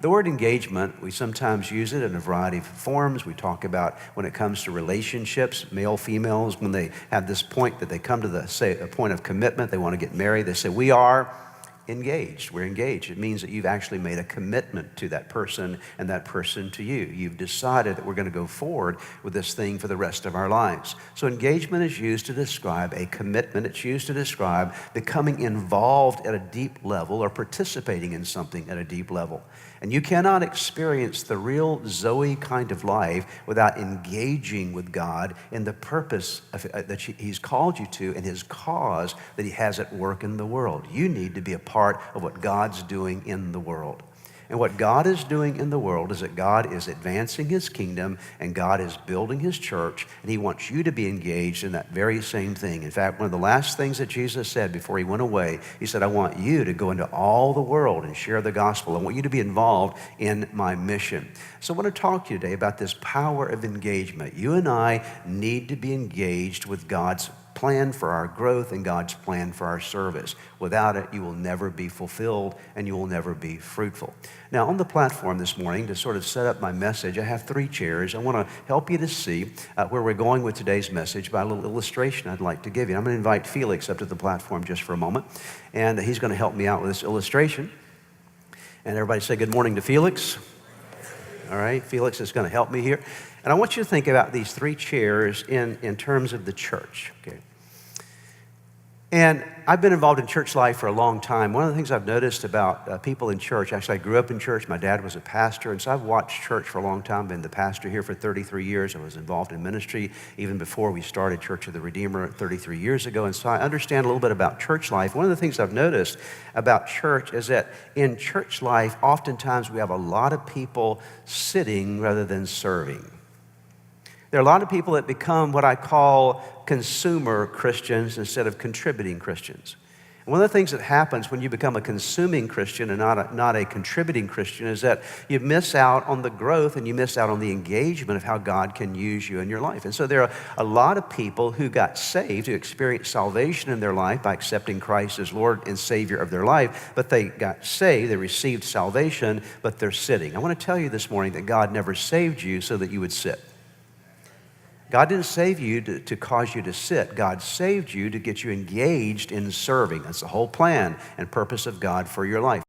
the word engagement, we sometimes use it in a variety of forms. We talk about when it comes to relationships, male, females, when they have this point that they come to a point of commitment, they want to get married, they say, we are engaged. We're engaged. It means that you've actually made a commitment to that person and that person to you. You've decided that we're going to go forward with this thing for the rest of our lives. So engagement is used to describe a commitment. It's used to describe becoming involved at a deep level or participating in something at a deep level. And you cannot experience the real Zoe kind of life without engaging with God in the purpose that He's called you to and His cause that He has at work in the world. You need to be a part of what God's doing in the world. And what God is doing in the world is that God is advancing His kingdom and God is building His church, and He wants you to be engaged in that very same thing. In fact, one of the last things that Jesus said before He went away, He said, I want you to go into all the world and share the gospel. I want you to be involved in my mission. So I want to talk to you today about this power of engagement. You and I need to be engaged with God's plan for our growth and God's plan for our service. Without it, you will never be fulfilled and you will never be fruitful. Now, on the platform this morning, to sort of set up my message, I have 3 chairs. I want to help you to see where we're going with today's message by a little illustration I'd like to give you. I'm going to invite Felix up to the platform just for a moment, and he's going to help me out with this illustration. And everybody say good morning to Felix. All right, Felix is going to help me here. And I want you to think about these 3 chairs in terms of the church, okay? And I've been involved in church life for a long time. One of the things I've noticed about people in church, actually I grew up in church, my dad was a pastor, and so I've watched church for a long time, been the pastor here for 33 years. I was involved in ministry even before we started Church of the Redeemer 33 years ago, and so I understand a little bit about church life. One of the things I've noticed about church is that in church life, oftentimes we have a lot of people sitting rather than serving. There are a lot of people that become what I call consumer Christians instead of contributing Christians. And one of the things that happens when you become a consuming Christian and not a contributing Christian is that you miss out on the growth and you miss out on the engagement of how God can use you in your life. And so there are a lot of people who got saved, who experienced salvation in their life by accepting Christ as Lord and Savior of their life, but they got saved, they received salvation, but they're sitting. I want to tell you this morning that God never saved you so that you would sit. God didn't save you to cause you to sit. God saved you to get you engaged in serving. That's the whole plan and purpose of God for your life.